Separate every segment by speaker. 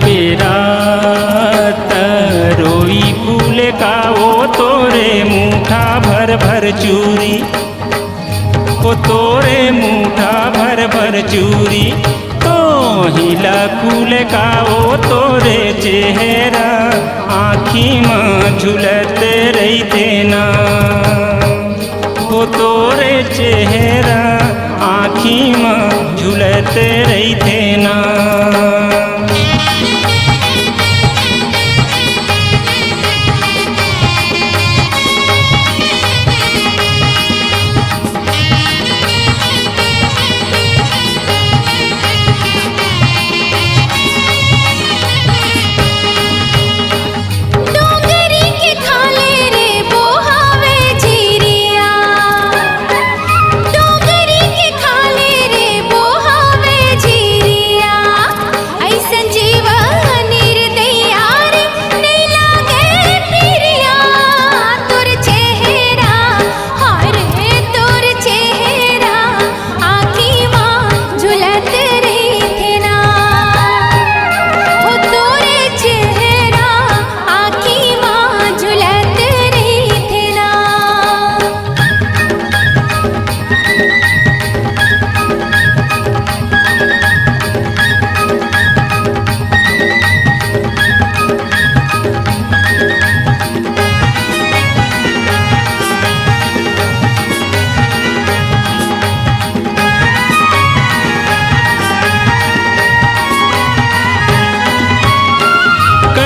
Speaker 1: बेरात रोई फूल का वो तोरे मुठा भर भर चूरी, वो तोरे मुठा भर भर चूरी। तो हिला फूल का वो तोरे चेहरा आँखी में झुलत रही देना, वो तोरे चेहरा आँखी में झुलत रही देना।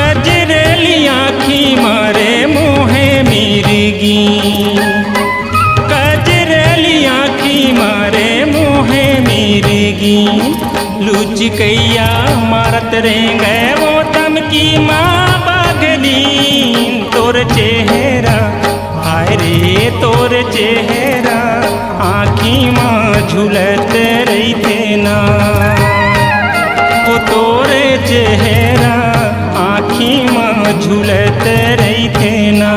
Speaker 1: कजरेली आँखी मारे मोहे मिर्गी, लुचकैया मारत रेंगे वो तमकी माँ बागली। तोर चेहरा हाय रे तोर चेहरा आँखी माँ झुलत रही देना, वो तोर चेहरा आँखी माँ झुलत रही देना।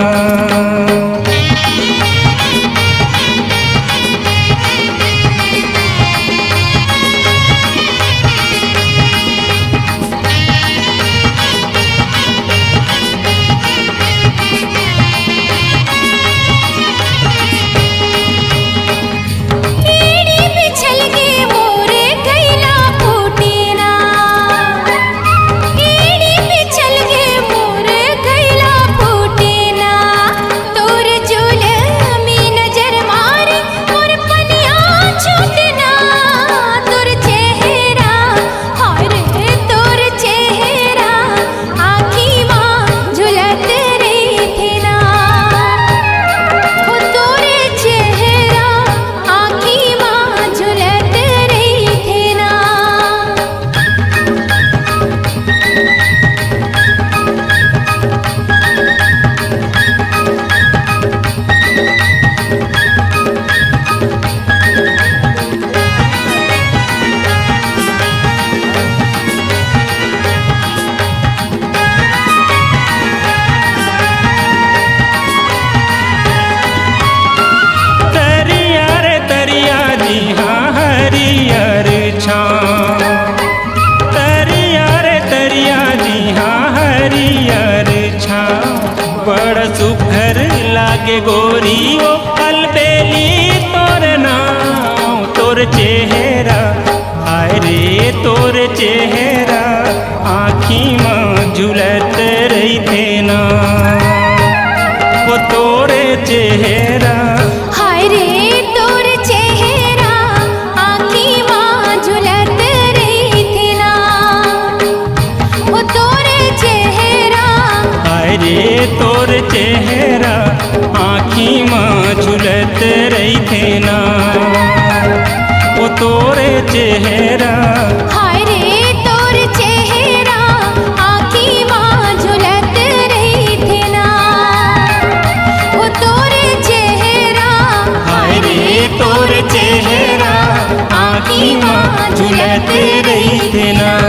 Speaker 1: बड़ सुघर लागे गोरी ओ अलबेली तोर नाम, तोर चेहरा हाय रे तोर चेहरा आँखी में झुलत रही देना, वो तोरे चेहरा
Speaker 2: हाय रे तोर चेहरा आँखी में झुलत रही देना, वो तोरे चेहरा
Speaker 1: हाय रे तोर चेहरा आँखी में झुलत रही देना, वो तोरे चेहरा
Speaker 2: हाय रे तोर चेहरा आँखी में झुलत रही देना, वो तोरे चेहरा
Speaker 1: हाय रे तोर चेहरा आँखी में झुलत रही देना।